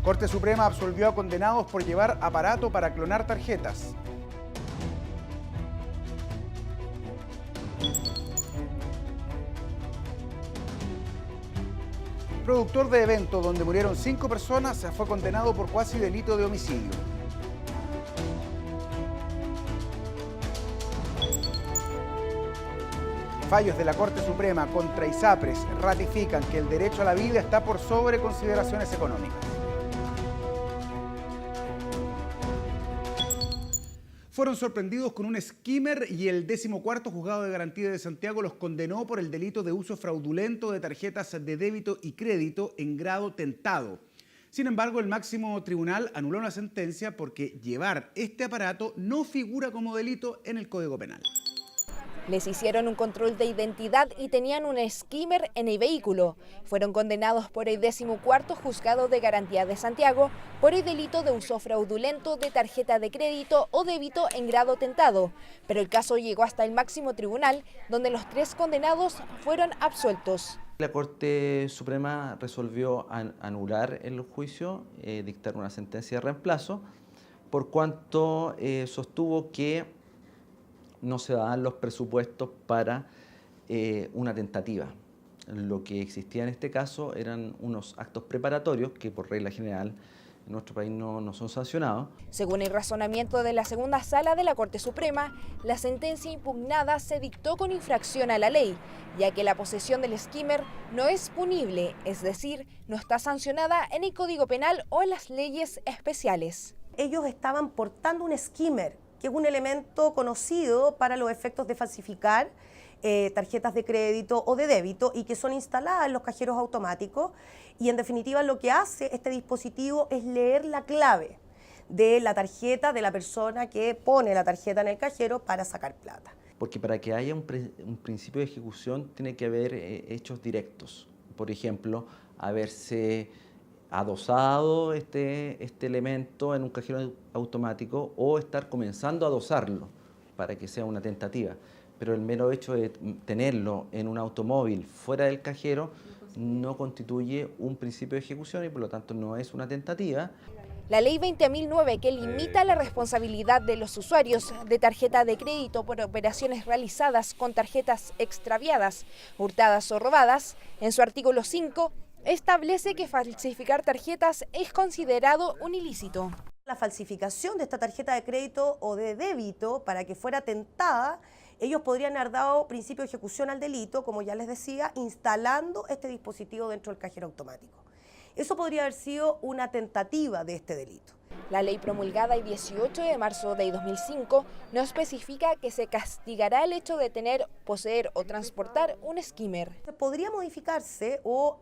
Corte Suprema absolvió a condenados por llevar aparato para clonar tarjetas. Productor de evento donde murieron 5 personas fue condenado por cuasi delito de homicidio. Fallos de la Corte Suprema contra ISAPRES ratifican que el derecho a la vida está por sobre consideraciones económicas. Fueron sorprendidos con un skimmer y el 14º Juzgado de Garantía de Santiago los condenó por el delito de uso fraudulento de tarjetas de débito y crédito en grado tentado. Sin embargo, el máximo tribunal anuló la sentencia porque llevar este aparato no figura como delito en el Código Penal. Les hicieron un control de identidad y tenían un skimmer en el vehículo. Fueron condenados por el 14º Juzgado de Garantía de Santiago por el delito de uso fraudulento de tarjeta de crédito o débito en grado tentado. Pero el caso llegó hasta el máximo tribunal, donde los 3 condenados fueron absueltos. La Corte Suprema resolvió anular el juicio, dictar una sentencia de reemplazo, por cuanto sostuvo que no se daban los presupuestos para una tentativa. Lo que existía en este caso eran unos actos preparatorios que por regla general en nuestro país no son sancionados. Según el razonamiento de la segunda sala de la Corte Suprema, la sentencia impugnada se dictó con infracción a la ley, ya que la posesión del skimmer no es punible, es decir, no está sancionada en el Código Penal o en las leyes especiales. Ellos estaban portando un skimmer, que es un elemento conocido para los efectos de falsificar tarjetas de crédito o de débito y que son instaladas en los cajeros automáticos, y en definitiva lo que hace este dispositivo es leer la clave de la tarjeta de la persona que pone la tarjeta en el cajero para sacar plata. Porque para que haya un principio de ejecución tiene que haber hechos directos. Por ejemplo, haberse adosado este elemento en un cajero automático o estar comenzando a adosarlo para que sea una tentativa. Pero el mero hecho de tenerlo en un automóvil fuera del cajero no constituye un principio de ejecución y por lo tanto no es una tentativa. La Ley 20.009, que limita la responsabilidad de los usuarios de tarjeta de crédito por operaciones realizadas con tarjetas extraviadas, hurtadas o robadas, en su artículo 5, establece que falsificar tarjetas es considerado un ilícito. La falsificación de esta tarjeta de crédito o de débito para que fuera tentada, ellos podrían haber dado principio de ejecución al delito, como ya les decía, instalando este dispositivo dentro del cajero automático. Eso podría haber sido una tentativa de este delito. La ley promulgada el 18 de marzo de 2005 no especifica que se castigará el hecho de tener, poseer o transportar un skimmer. Podría modificarse o,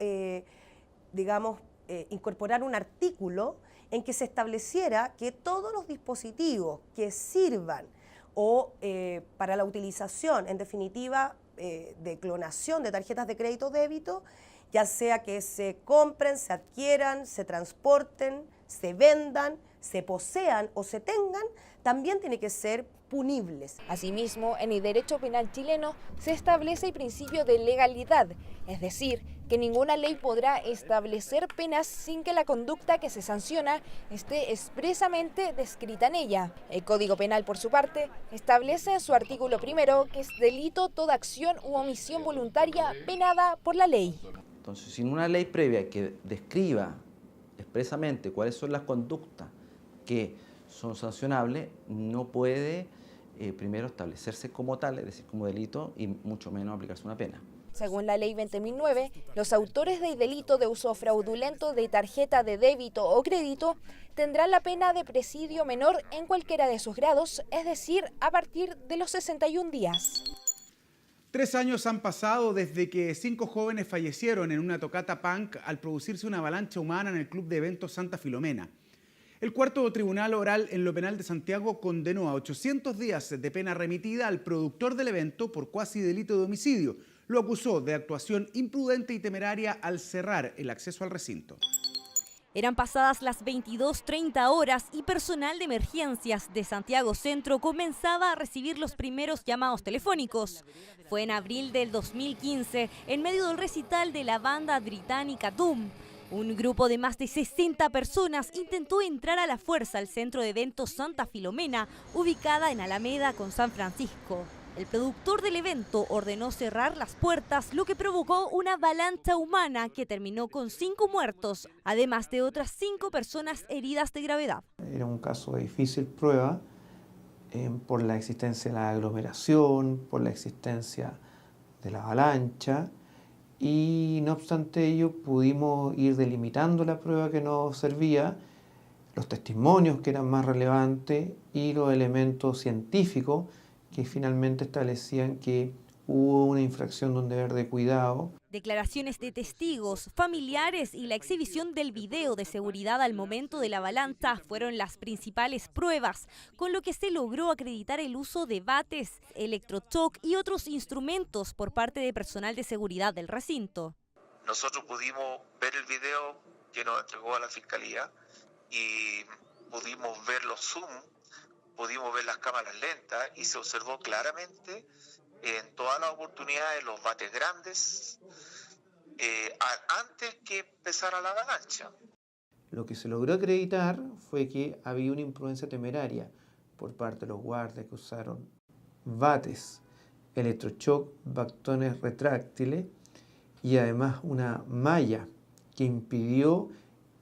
incorporar un artículo en que se estableciera que todos los dispositivos que sirvan o para la utilización, en definitiva, de clonación de tarjetas de crédito o débito, ya sea que se compren, se adquieran, se transporten, se vendan, se posean o se tengan, también tiene que ser punibles. Asimismo, en el derecho penal chileno se establece el principio de legalidad, es decir, que ninguna ley podrá establecer penas sin que la conducta que se sanciona esté expresamente descrita en ella. El Código Penal, por su parte, establece en su artículo 1 que es delito toda acción u omisión voluntaria penada por la ley. Entonces, sin una ley previa que describa expresamente cuáles son las conductas que son sancionables, no puede primero establecerse como tal, es decir, como delito, y mucho menos aplicarse una pena. Según la Ley 20.009, los autores del delito de uso fraudulento de tarjeta de débito o crédito tendrán la pena de presidio menor en cualquiera de sus grados, es decir, a partir de los 61 días. 3 años han pasado desde que 5 jóvenes fallecieron en una tocata punk al producirse una avalancha humana en el Club de Eventos Santa Filomena. El cuarto tribunal oral en lo penal de Santiago condenó a 800 días de pena remitida al productor del evento por cuasi delito de homicidio. Lo acusó de actuación imprudente y temeraria al cerrar el acceso al recinto. Eran pasadas las 22:30 horas y personal de emergencias de Santiago Centro comenzaba a recibir los primeros llamados telefónicos. Fue en abril del 2015, en medio del recital de la banda británica Doom. Un grupo de más de 60 personas intentó entrar a la fuerza al centro de eventos Santa Filomena, ubicada en Alameda con San Francisco. El productor del evento ordenó cerrar las puertas, lo que provocó una avalancha humana que terminó con 5 muertos, además de otras 5 personas heridas de gravedad. Era un caso de difícil prueba por la existencia de la aglomeración, por la existencia de la avalancha, y no obstante ello pudimos ir delimitando la prueba que nos servía, los testimonios que eran más relevantes y los elementos científicos que finalmente establecían que hubo una infracción de un deber de cuidado. Declaraciones de testigos, familiares y la exhibición del video de seguridad al momento de la avalancha fueron las principales pruebas, con lo que se logró acreditar el uso de bates, electroshock y otros instrumentos por parte de personal de seguridad del recinto. Nosotros pudimos ver el video que nos entregó a la Fiscalía y pudimos ver los zoom, pudimos ver las cámaras lentas y se observó claramente en todas las oportunidades los bates grandes antes que empezara la avalancha. Lo que se logró acreditar fue que había una imprudencia temeraria por parte de los guardias que usaron bates, electroshock, bastones retráctiles y además una malla que impidió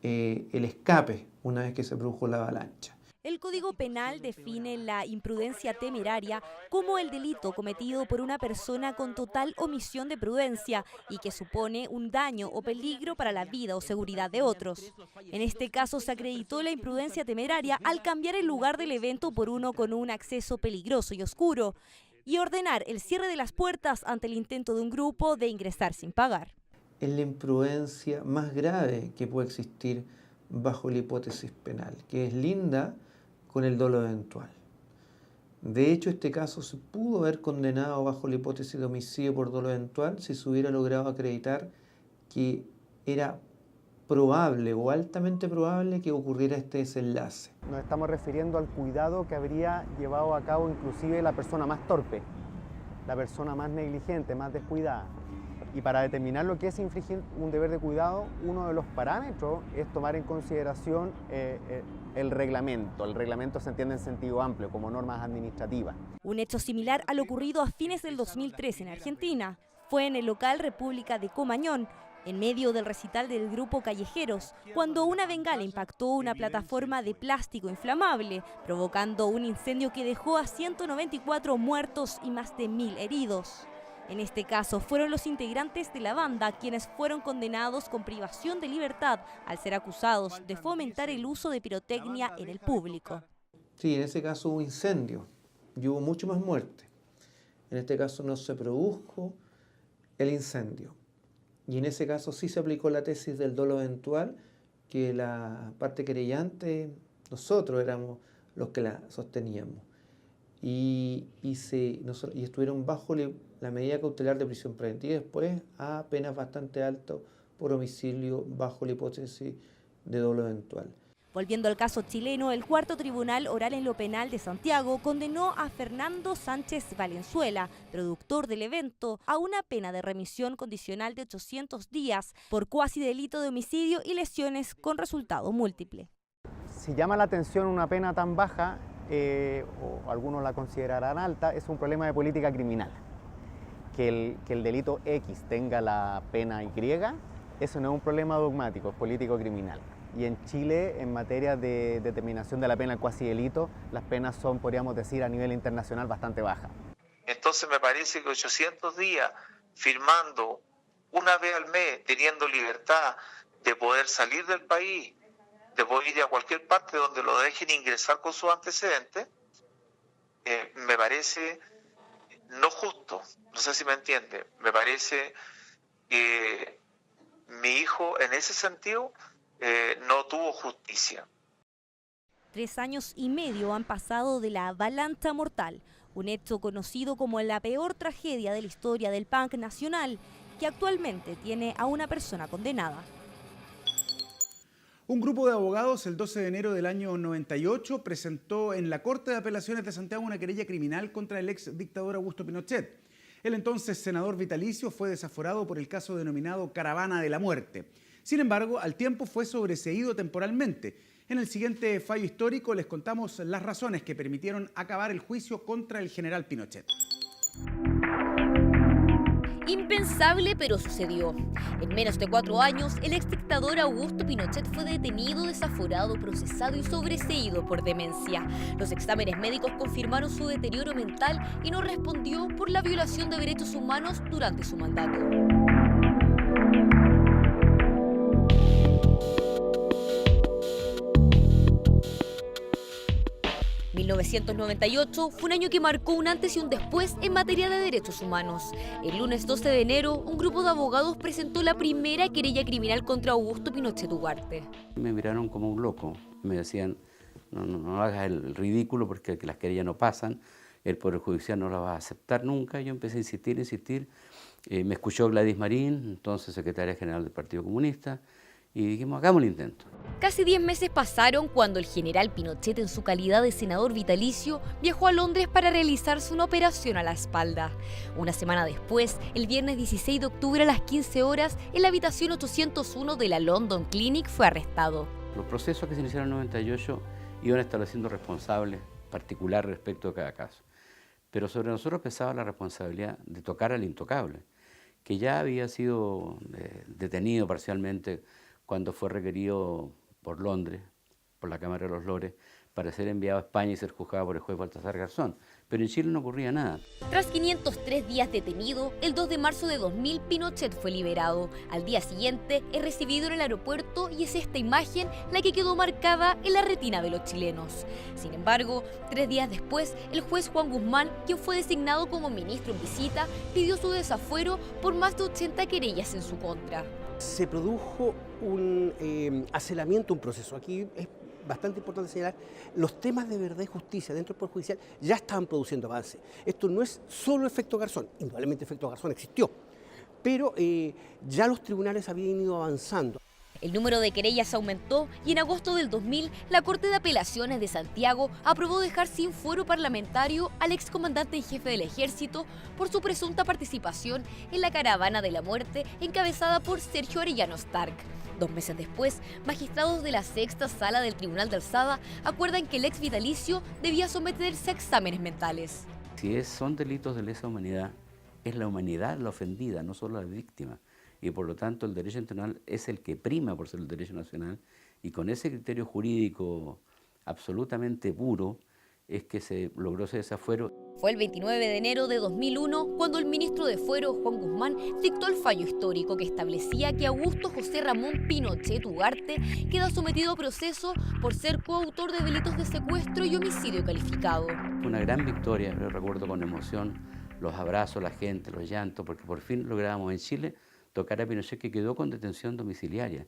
el escape una vez que se produjo la avalancha. El Código Penal define la imprudencia temeraria como el delito cometido por una persona con total omisión de prudencia y que supone un daño o peligro para la vida o seguridad de otros. En este caso se acreditó la imprudencia temeraria al cambiar el lugar del evento por uno con un acceso peligroso y oscuro y ordenar el cierre de las puertas ante el intento de un grupo de ingresar sin pagar. Es la imprudencia más grave que puede existir bajo la hipótesis penal, que es linda con el dolo eventual. De hecho, este caso se pudo haber condenado bajo la hipótesis de homicidio por dolo eventual si se hubiera logrado acreditar que era probable o altamente probable que ocurriera este desenlace. Nos estamos refiriendo al cuidado que habría llevado a cabo inclusive la persona más torpe, la persona más negligente, más descuidada. Y para determinar lo que es infringir un deber de cuidado, uno de los parámetros es tomar en consideración el reglamento. El reglamento se entiende en sentido amplio, como normas administrativas. Un hecho similar al ocurrido a fines del 2003 en Argentina. Fue en el local República de Comañón, en medio del recital del grupo Callejeros, cuando una bengala impactó una plataforma de plástico inflamable, provocando un incendio que dejó a 194 muertos y más de 1000 heridos. En este caso fueron los integrantes de la banda quienes fueron condenados con privación de libertad al ser acusados de fomentar el uso de pirotecnia en el público. Sí, en ese caso hubo incendio y hubo mucho más muerte. En este caso no se produjo el incendio. Y en ese caso sí se aplicó la tesis del dolo eventual, que la parte querellante, nosotros éramos los que la sosteníamos. Y estuvieron bajo la medida cautelar de prisión preventiva y después a penas bastante altas por homicidio bajo la hipótesis de dolo eventual. Volviendo al caso chileno, el Cuarto Tribunal Oral en lo Penal de Santiago condenó a Fernando Sánchez Valenzuela, productor del evento, a una pena de remisión condicional de 800 días por cuasi delito de homicidio y lesiones con resultado múltiple. Si llama la atención una pena tan baja, o algunos la considerarán alta, es un problema de política criminal. Que el delito X tenga la pena Y, eso no es un problema dogmático, es político criminal. Y en Chile, en materia de determinación de la pena cuasi delito, las penas son, podríamos decir, a nivel internacional bastante bajas. Entonces me parece que 800 días firmando una vez al mes, teniendo libertad de poder salir del país, de poder ir a cualquier parte donde lo dejen ingresar con sus antecedentes, me parece no justo. No sé si me entiende. Me parece que mi hijo en ese sentido no tuvo justicia. 3 años y medio han pasado de la avalancha mortal, un hecho conocido como la peor tragedia de la historia del punk nacional, que actualmente tiene a una persona condenada. Un grupo de abogados el 12 de enero del año 98 presentó en la Corte de Apelaciones de Santiago una querella criminal contra el ex dictador Augusto Pinochet. El entonces senador vitalicio fue desaforado por el caso denominado Caravana de la Muerte. Sin embargo, al tiempo fue sobreseído temporalmente. En el siguiente fallo histórico les contamos las razones que permitieron acabar el juicio contra el general Pinochet. Impensable, pero sucedió. En menos de 4 años, el exdictador Augusto Pinochet fue detenido, desaforado, procesado y sobreseído por demencia. Los exámenes médicos confirmaron su deterioro mental y no respondió por la violación de derechos humanos durante su mandato. 1998 fue un año que marcó un antes y un después en materia de derechos humanos. El lunes 12 de enero, un grupo de abogados presentó la primera querella criminal contra Augusto Pinochet Ugarte. Me miraron como un loco, me decían, no hagas el ridículo porque las querellas no pasan, el Poder Judicial no la va a aceptar nunca. Yo empecé a insistir, me escuchó Gladys Marín, entonces secretaria general del Partido Comunista, y dijimos, hagamos el intento. Casi 10 meses pasaron cuando el general Pinochet, en su calidad de senador vitalicio, viajó a Londres para realizarse una operación a la espalda. Una semana después, el viernes 16 de octubre a las 15 horas, en la habitación 801 de la London Clinic fue arrestado. Los procesos que se iniciaron en el 98 iban estableciendo responsables particulares respecto de cada caso. Pero sobre nosotros pesaba la responsabilidad de tocar al intocable, que ya había sido detenido parcialmente cuando fue requerido por Londres, por la Cámara de los Lores, para ser enviado a España y ser juzgado por el juez Baltasar Garzón. Pero en Chile no ocurría nada. Tras 503 días detenido, el 2 de marzo de 2000 Pinochet fue liberado. Al día siguiente es recibido en el aeropuerto y es esta imagen la que quedó marcada en la retina de los chilenos. Sin embargo, 3 días después, el juez Juan Guzmán, quien fue designado como ministro en visita, pidió su desafuero por más de 80 querellas en su contra. Se produjo un aceleramiento, un proceso. Aquí es bastante importante señalar, los temas de verdad y justicia dentro del Poder Judicial ya estaban produciendo avances. Esto no es solo efecto Garzón, indudablemente el efecto Garzón existió, pero ya los tribunales habían ido avanzando. El número de querellas aumentó y en agosto del 2000 la Corte de Apelaciones de Santiago aprobó dejar sin fuero parlamentario al excomandante en jefe del Ejército por su presunta participación en la caravana de la muerte encabezada por Sergio Arellano Stark. 2 meses después, magistrados de la sexta sala del Tribunal de Alzada acuerdan que el ex vitalicio debía someterse a exámenes mentales. Si son delitos de lesa humanidad, es la humanidad la ofendida, no solo la víctima. Y por lo tanto el derecho internacional es el que prima por ser el derecho nacional, y con ese criterio jurídico absolutamente puro es que se logró ese desafuero. Fue el 29 de enero de 2001 cuando el ministro de Fuero, Juan Guzmán, dictó el fallo histórico que establecía que Augusto José Ramón Pinochet Ugarte queda sometido a proceso por ser coautor de delitos de secuestro y homicidio calificado. Fue una gran victoria, yo recuerdo con emoción los abrazos, la gente, los llantos, porque por fin lográbamos en Chile tocar a Pinochet, que quedó con detención domiciliaria.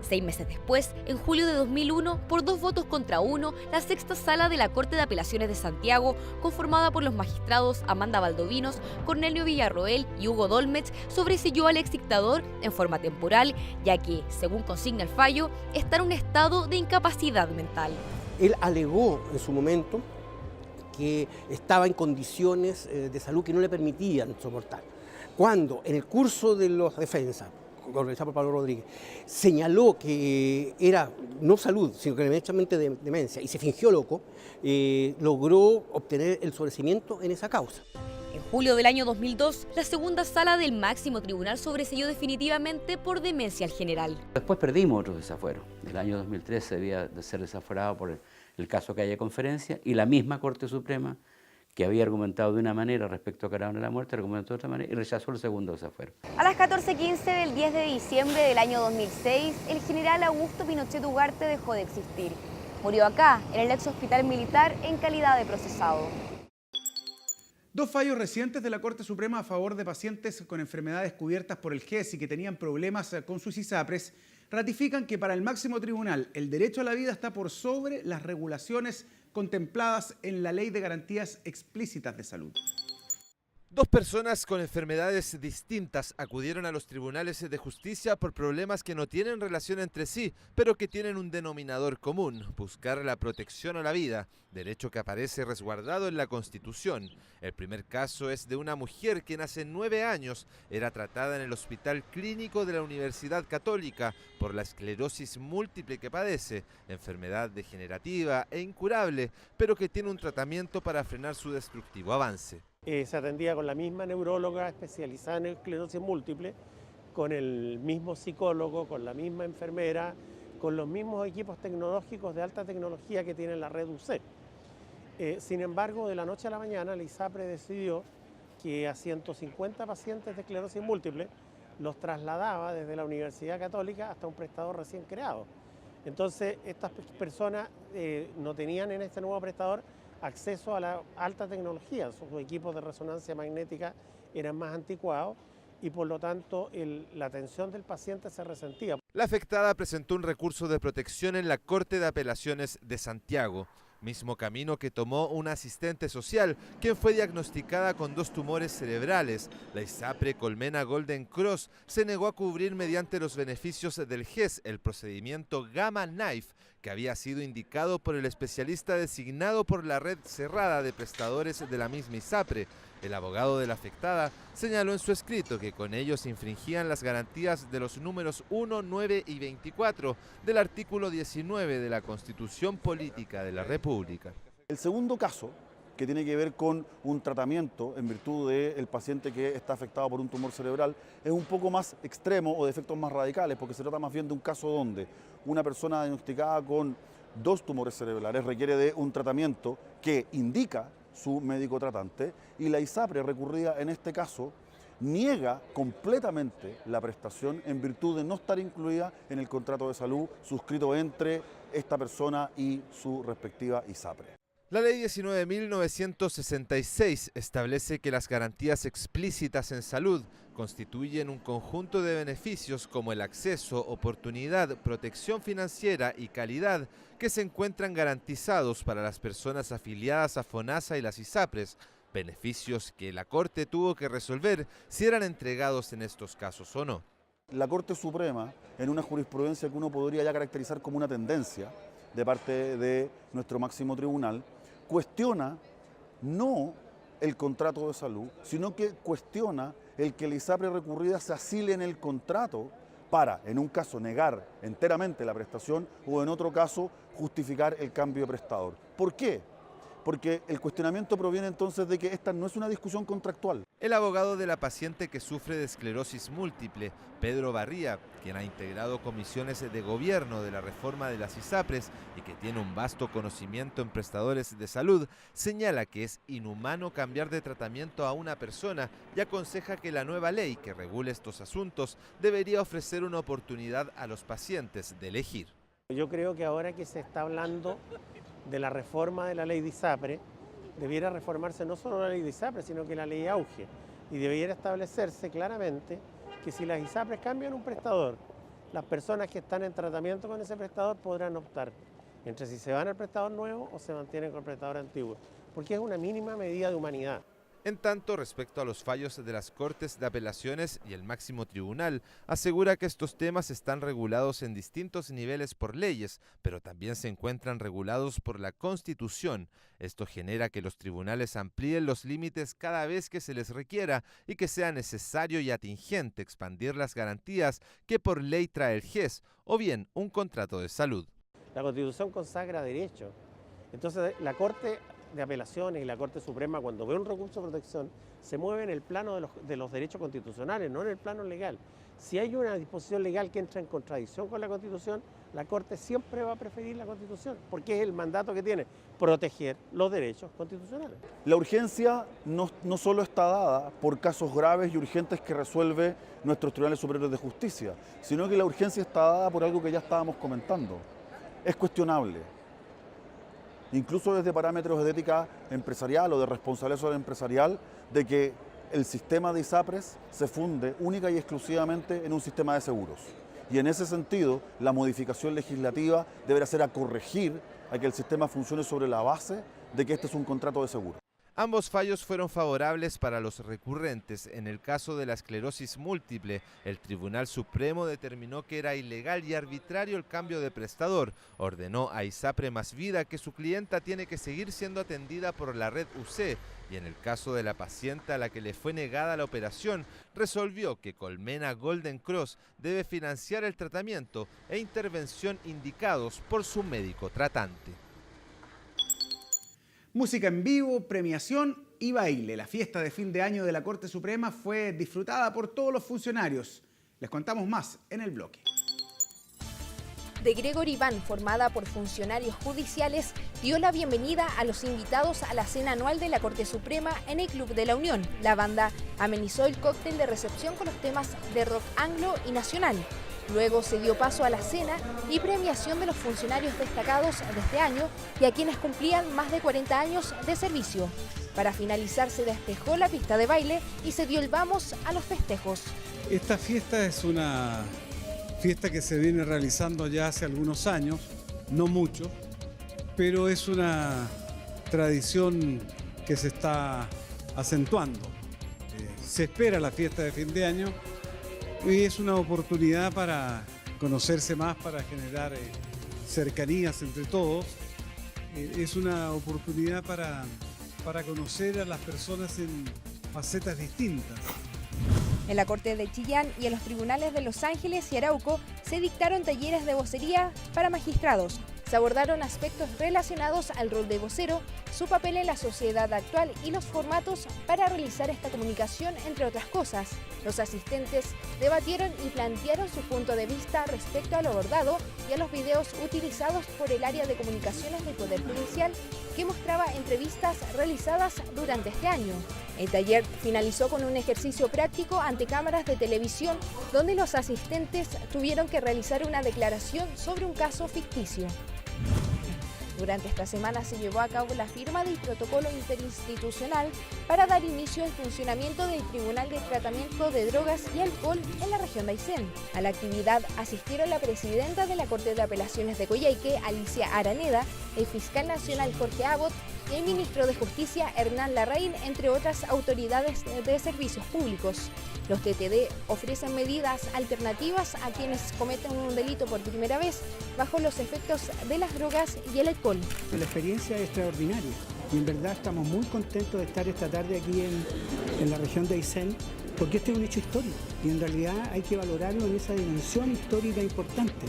6 meses después, en julio de 2001, por 2 votos contra 1, la sexta sala de la Corte de Apelaciones de Santiago, conformada por los magistrados Amanda Valdovinos, Cornelio Villarroel y Hugo Dolmetsch, sobreseyó al exdictador en forma temporal, ya que, según consigna el fallo, está en un estado de incapacidad mental. Él alegó en su momento que estaba en condiciones de salud que no le permitían soportar. Cuando en el curso de la defensa, organizado por Pablo Rodríguez, señaló que era no salud, sino que derechamente demencia, y se fingió loco, logró obtener el sobreseimiento en esa causa. En julio del año 2002, la segunda sala del máximo tribunal sobreseyó definitivamente por demencia al general. Después perdimos otro desafuero. En el año 2013 debía de ser desaforado por el caso Calle Conferencia, y la misma Corte Suprema, que había argumentado de una manera respecto a Caravana de la Muerte, argumentó de otra manera y rechazó el segundo desafuero. A las 14:15 del 10 de diciembre del año 2006, el general Augusto Pinochet Ugarte dejó de existir. Murió acá, en el ex hospital militar, en calidad de procesado. 2 fallos recientes de la Corte Suprema a favor de pacientes con enfermedades cubiertas por el GES y que tenían problemas con sus ISAPRES ratifican que para el máximo tribunal el derecho a la vida está por sobre las regulaciones contempladas en la Ley de Garantías Explícitas de Salud. Dos personas con enfermedades distintas acudieron a los tribunales de justicia por problemas que no tienen relación entre sí, pero que tienen un denominador común: buscar la protección a la vida, derecho que aparece resguardado en la Constitución. El primer caso es de una mujer quien hace 9 años era tratada en el Hospital Clínico de la Universidad Católica por la esclerosis múltiple que padece, enfermedad degenerativa e incurable, pero que tiene un tratamiento para frenar su destructivo avance. Se atendía con la misma neuróloga especializada en esclerosis múltiple, con el mismo psicólogo, con la misma enfermera, con los mismos equipos tecnológicos de alta tecnología que tiene la red UC. Sin embargo, de la noche a la mañana, la ISAPRE decidió que a 150 pacientes de esclerosis múltiple los trasladaba desde la Universidad Católica hasta un prestador recién creado. Entonces, estas personas no tenían en este nuevo prestador acceso a la alta tecnología. Sus equipos de resonancia magnética eran más anticuados y por lo tanto la atención del paciente se resentía. La afectada presentó un recurso de protección en la Corte de Apelaciones de Santiago, mismo camino que tomó una asistente social, quien fue diagnosticada con 2 tumores cerebrales. La ISAPRE Colmena Golden Cross se negó a cubrir mediante los beneficios del GES el procedimiento Gamma Knife, que había sido indicado por el especialista designado por la red cerrada de prestadores de la misma ISAPRE. El abogado de la afectada señaló en su escrito que con ello se infringían las garantías de los números 1, 9 y 24 del artículo 19 de la Constitución Política de la República. El segundo caso, que tiene que ver con un tratamiento en virtud del paciente que está afectado por un tumor cerebral, es un poco más extremo o de efectos más radicales, porque se trata más bien de un caso donde una persona diagnosticada con 2 tumores cerebrales requiere de un tratamiento que indica su médico tratante, y la ISAPRE, recurrida en este caso, niega completamente la prestación en virtud de no estar incluida en el contrato de salud suscrito entre esta persona y su respectiva ISAPRE. La Ley 19.966 establece que las garantías explícitas en salud constituyen un conjunto de beneficios como el acceso, oportunidad, protección financiera y calidad que se encuentran garantizados para las personas afiliadas a FONASA y las ISAPRES, beneficios que la Corte tuvo que resolver si eran entregados en estos casos o no. La Corte Suprema, en una jurisprudencia que uno podría ya caracterizar como una tendencia de parte de nuestro máximo tribunal, cuestiona no el contrato de salud, sino que cuestiona el que la ISAPRE recurrida se asile en el contrato para, en un caso, negar enteramente la prestación o en otro caso, justificar el cambio de prestador. ¿Por qué? Porque el cuestionamiento proviene entonces de que esta no es una discusión contractual. El abogado de la paciente que sufre de esclerosis múltiple, Pedro Barría, quien ha integrado comisiones de gobierno de la reforma de las ISAPRES y que tiene un vasto conocimiento en prestadores de salud, señala que es inhumano cambiar de tratamiento a una persona y aconseja que la nueva ley que regule estos asuntos debería ofrecer una oportunidad a los pacientes de elegir. Yo creo que ahora que se está hablando de la reforma de la ley de ISAPRE, debiera reformarse no solo la ley de ISAPRE, sino que la ley AUGE, y debiera establecerse claramente que si las ISAPRES cambian un prestador, las personas que están en tratamiento con ese prestador podrán optar entre si se van al prestador nuevo o se mantienen con el prestador antiguo, porque es una mínima medida de humanidad. En tanto, respecto a los fallos de las Cortes de Apelaciones y el máximo tribunal, asegura que estos temas están regulados en distintos niveles por leyes, pero también se encuentran regulados por la Constitución. Esto genera que los tribunales amplíen los límites cada vez que se les requiera y que sea necesario y atingente expandir las garantías que por ley trae el GES o bien un contrato de salud. La Constitución consagra derechos, entonces la Corte de Apelaciones y la Corte Suprema, cuando ve un recurso de protección, se mueve en el plano de los derechos constitucionales, no en el plano legal. Si hay una disposición legal que entra en contradicción con la Constitución, la Corte siempre va a preferir la Constitución, porque es el mandato que tiene, proteger los derechos constitucionales. La urgencia no solo está dada por casos graves y urgentes que resuelve nuestros tribunales superiores de justicia, sino que la urgencia está dada por algo que ya estábamos comentando. Es cuestionable, incluso desde parámetros de ética empresarial o de responsabilidad social empresarial, de que el sistema de ISAPRES se funde única y exclusivamente en un sistema de seguros. Y en ese sentido, la modificación legislativa deberá ser a corregir a que el sistema funcione sobre la base de que este es un contrato de seguro. Ambos fallos fueron favorables para los recurrentes. En el caso de la esclerosis múltiple, el Tribunal Supremo determinó que era ilegal y arbitrario el cambio de prestador. Ordenó a ISAPRE Más Vida que su clienta tiene que seguir siendo atendida por la red UC. Y en el caso de la paciente a la que le fue negada la operación, resolvió que Colmena Golden Cross debe financiar el tratamiento e intervención indicados por su médico tratante. Música en vivo, premiación y baile. La fiesta de fin de año de la Corte Suprema fue disfrutada por todos los funcionarios. Les contamos más en el bloque. The Gregory Band, formada por funcionarios judiciales, dio la bienvenida a los invitados a la cena anual de la Corte Suprema en el Club de la Unión. La banda amenizó el cóctel de recepción con los temas de rock anglo y nacional. Luego se dio paso a la cena y premiación de los funcionarios destacados de este año y a quienes cumplían más de 40 años de servicio. Para finalizar se despejó la pista de baile y se dio el vamos a los festejos. Esta fiesta es una fiesta que se viene realizando ya hace algunos años, no mucho, pero es una tradición que se está acentuando. Se espera la fiesta de fin de año y es una oportunidad para conocerse más, para generar cercanías entre todos. Es una oportunidad para conocer a las personas en facetas distintas. En la Corte de Chillán y en los tribunales de Los Ángeles y Arauco se dictaron talleres de vocería para magistrados. Se abordaron aspectos relacionados al rol de vocero, su papel en la sociedad actual y los formatos para realizar esta comunicación, entre otras cosas. Los asistentes debatieron y plantearon su punto de vista respecto a lo abordado y a los videos utilizados por el área de comunicaciones del Poder Judicial que mostraba entrevistas realizadas durante este año. El taller finalizó con un ejercicio práctico ante cámaras de televisión donde los asistentes tuvieron que realizar una declaración sobre un caso ficticio. Durante esta semana se llevó a cabo la firma del protocolo interinstitucional para dar inicio al funcionamiento del Tribunal de Tratamiento de Drogas y Alcohol en la región de Aysén. A la actividad asistieron la presidenta de la Corte de Apelaciones de Coyhaique, Alicia Araneda, el fiscal nacional Jorge Abbott y el ministro de Justicia Hernán Larraín, entre otras autoridades de servicios públicos. Los TTD ofrecen medidas alternativas a quienes cometen un delito por primera vez bajo los efectos de las drogas y el alcohol. La experiencia es extraordinaria y en verdad estamos muy contentos de estar esta tarde aquí en la región de Aysén, porque este es un hecho histórico y en realidad hay que valorarlo en esa dimensión histórica importante,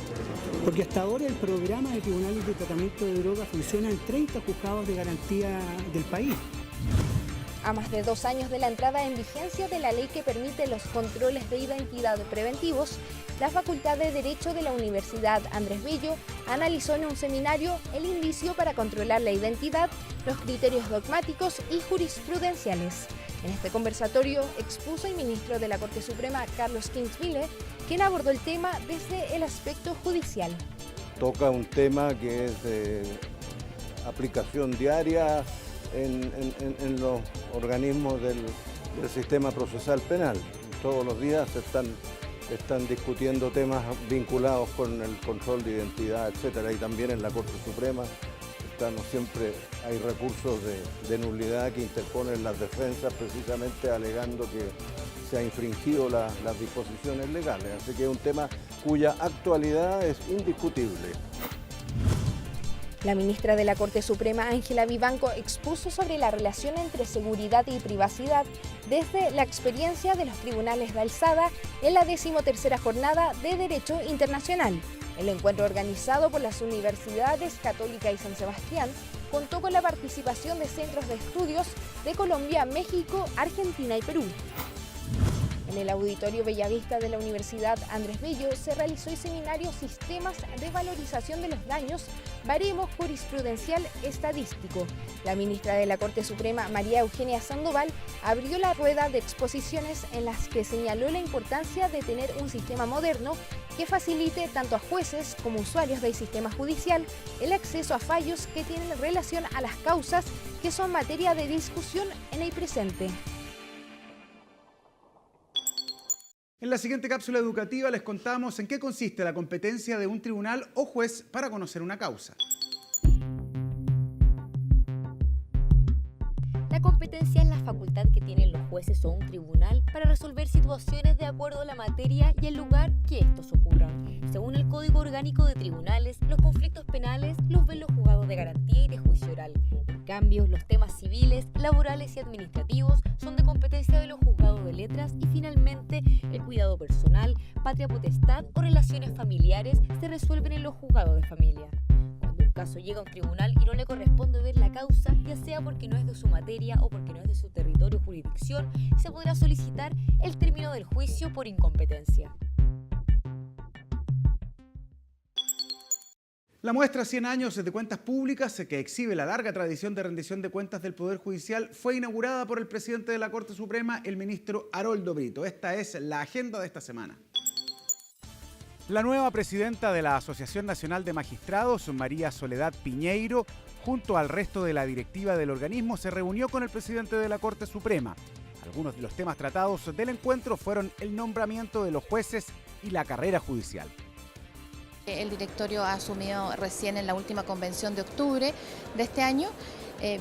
porque hasta ahora el programa de tribunales de tratamiento de drogas funciona en 30 juzgados de garantía del país. A más de 2 años de la entrada en vigencia de la ley que permite los controles de identidad preventivos, la Facultad de Derecho de la Universidad Andrés Bello analizó en un seminario el indicio para controlar la identidad, los criterios dogmáticos y jurisprudenciales. En este conversatorio expuso el ministro de la Corte Suprema, Carlos Kingsville, quien abordó el tema desde el aspecto judicial. Toca un tema que es de aplicación diaria en los organismos del sistema procesal penal. Todos los días se están discutiendo temas vinculados con el control de identidad, etcétera, y también en la Corte Suprema siempre hay recursos de nulidad que interponen las defensas precisamente alegando que se ha infringido las disposiciones legales. Así que es un tema cuya actualidad es indiscutible. La ministra de la Corte Suprema, Ángela Vivanco, expuso sobre la relación entre seguridad y privacidad desde la experiencia de los tribunales de alzada en la 13ª Jornada de Derecho Internacional. El encuentro, organizado por las Universidades Católica y San Sebastián, contó con la participación de centros de estudios de Colombia, México, Argentina y Perú. En el Auditorio Bellavista de la Universidad Andrés Bello se realizó el seminario Sistemas de Valorización de los Daños, Baremo Jurisprudencial Estadístico. La ministra de la Corte Suprema, María Eugenia Sandoval, abrió la rueda de exposiciones en las que señaló la importancia de tener un sistema moderno que facilite tanto a jueces como usuarios del sistema judicial el acceso a fallos que tienen relación a las causas que son materia de discusión en el presente. En la siguiente cápsula educativa les contamos en qué consiste la competencia de un tribunal o juez para conocer una causa. La competencia es la facultad que tienen los jueces o un tribunal para resolver situaciones de acuerdo a la materia y el lugar que estos ocurran. Según el Código Orgánico de Tribunales, los conflictos penales los ven los juzgados de garantía y de juicio oral. En cambio, los temas civiles, laborales y administrativos son de competencia de los juzgados de letras y finalmente el cuidado personal, patria potestad o relaciones familiares se resuelven en los juzgados de familia. Cuando un caso llega a un tribunal y no le corresponde ver la causa, ya sea porque no es de su materia o porque no es de su territorio o jurisdicción, se podrá solicitar el término del juicio por incompetencia. La muestra 100 años de cuentas públicas, que exhibe la larga tradición de rendición de cuentas del Poder Judicial, fue inaugurada por el presidente de la Corte Suprema, el ministro Aroldo Brito. Esta es la agenda de esta semana. La nueva presidenta de la Asociación Nacional de Magistrados, María Soledad Piñeiro, junto al resto de la directiva del organismo, se reunió con el presidente de la Corte Suprema. Algunos de los temas tratados del encuentro fueron el nombramiento de los jueces y la carrera judicial. El directorio ha asumido recién en la última convención de octubre de este año.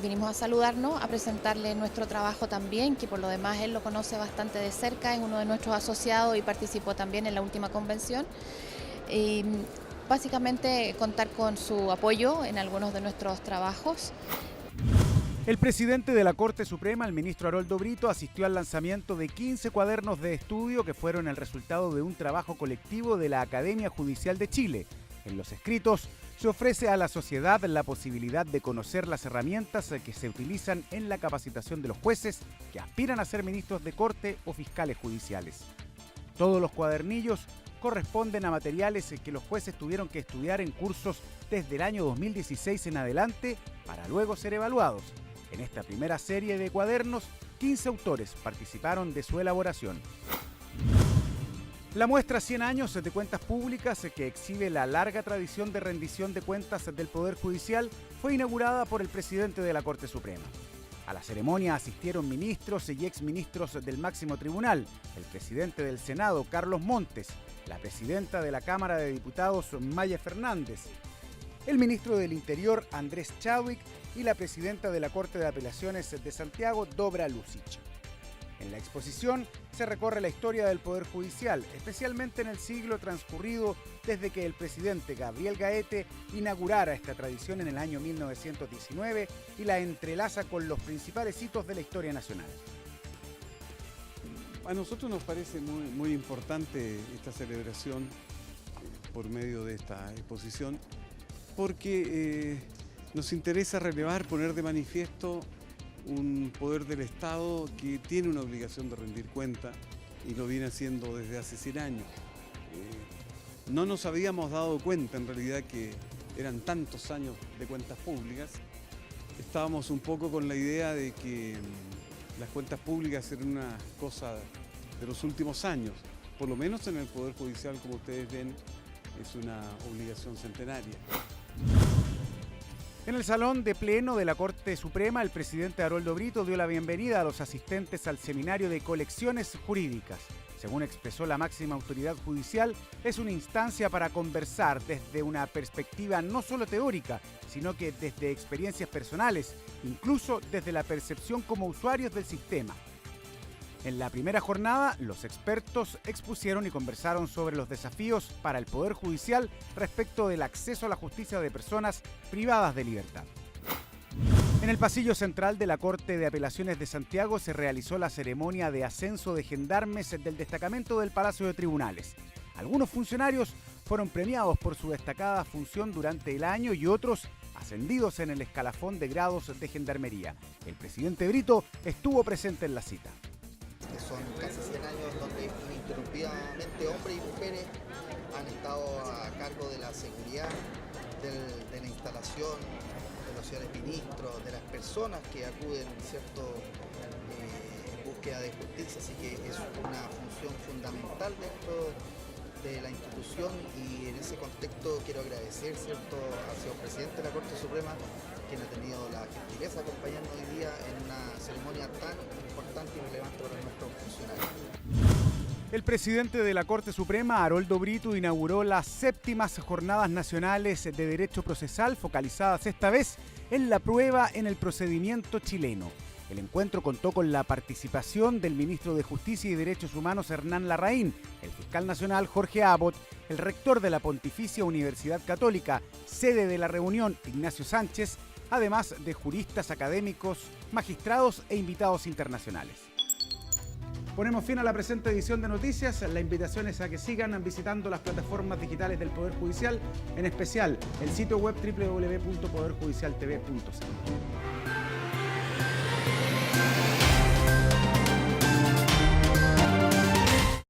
Vinimos a saludarnos, a presentarle nuestro trabajo también, que por lo demás él lo conoce bastante de cerca, es uno de nuestros asociados y participó también en la última convención. Y básicamente contar con su apoyo en algunos de nuestros trabajos. El presidente de la Corte Suprema, el ministro Aroldo Brito, asistió al lanzamiento de 15 cuadernos de estudio que fueron el resultado de un trabajo colectivo de la Academia Judicial de Chile. En los escritos se ofrece a la sociedad la posibilidad de conocer las herramientas que se utilizan en la capacitación de los jueces que aspiran a ser ministros de Corte o fiscales judiciales. Todos los cuadernillos corresponden a materiales que los jueces tuvieron que estudiar en cursos desde el año 2016 en adelante para luego ser evaluados. En esta primera serie de cuadernos, 15 autores participaron de su elaboración. La muestra 100 años de cuentas públicas, que exhibe la larga tradición de rendición de cuentas del Poder Judicial, fue inaugurada por el presidente de la Corte Suprema. A la ceremonia asistieron ministros y exministros del máximo tribunal, el presidente del Senado, Carlos Montes, la presidenta de la Cámara de Diputados, Maya Fernández, el ministro del Interior, Andrés Chadwick, y la presidenta de la Corte de Apelaciones de Santiago, Dobra Lucic. En la exposición se recorre la historia del Poder Judicial, especialmente en el siglo transcurrido desde que el presidente Gabriel Gaete inaugurara esta tradición en el año 1919 y la entrelaza con los principales hitos de la historia nacional. A nosotros nos parece muy importante esta celebración por medio de esta exposición, porque nos interesa relevar, poner de manifiesto un poder del Estado que tiene una obligación de rendir cuenta y lo viene haciendo desde hace 100 años. No nos habíamos dado cuenta en realidad que eran tantos años de cuentas públicas. Estábamos un poco con la idea de que las cuentas públicas eran una cosa de los últimos años, por lo menos en el Poder Judicial, como ustedes ven, es una obligación centenaria. En el salón de pleno de la Corte Suprema, el presidente Aroldo Brito dio la bienvenida a los asistentes al seminario de colecciones jurídicas. Según expresó la máxima autoridad judicial, es una instancia para conversar desde una perspectiva no solo teórica, sino que desde experiencias personales, incluso desde la percepción como usuarios del sistema. En la primera jornada, los expertos expusieron y conversaron sobre los desafíos para el Poder Judicial respecto del acceso a la justicia de personas privadas de libertad. En el pasillo central de la Corte de Apelaciones de Santiago se realizó la ceremonia de ascenso de gendarmes del destacamento del Palacio de Tribunales. Algunos funcionarios fueron premiados por su destacada función durante el año y otros ascendidos en el escalafón de grados de gendarmería. El presidente Brito estuvo presente en la cita. Son casi 100 años donde ininterrumpidamente hombres y mujeres han estado a cargo de la seguridad, de la instalación, de los señores ministros, de las personas que acuden, ¿cierto?, en búsqueda de justicia. Así que es una función fundamental dentro de la institución y en ese contexto quiero agradecer, ¿cierto?, al señor presidente de la Corte Suprema, quien ha tenido la gentileza de acompañarnos hoy día en una ceremonia tan importante y relevante para nuestros funcionarios. El presidente de la Corte Suprema, Aroldo Brito, inauguró las 7ª Jornadas Nacionales de Derecho Procesal, focalizadas esta vez en la prueba en el procedimiento chileno. El encuentro contó con la participación del ministro de Justicia y Derechos Humanos Hernán Larraín, el fiscal nacional Jorge Abbott, el rector de la Pontificia Universidad Católica, sede de la reunión Ignacio Sánchez, además de juristas, académicos, magistrados e invitados internacionales. Ponemos fin a la presente edición de noticias. La invitación es a que sigan visitando las plataformas digitales del Poder Judicial, en especial el sitio web www.poderjudicialtv.cl.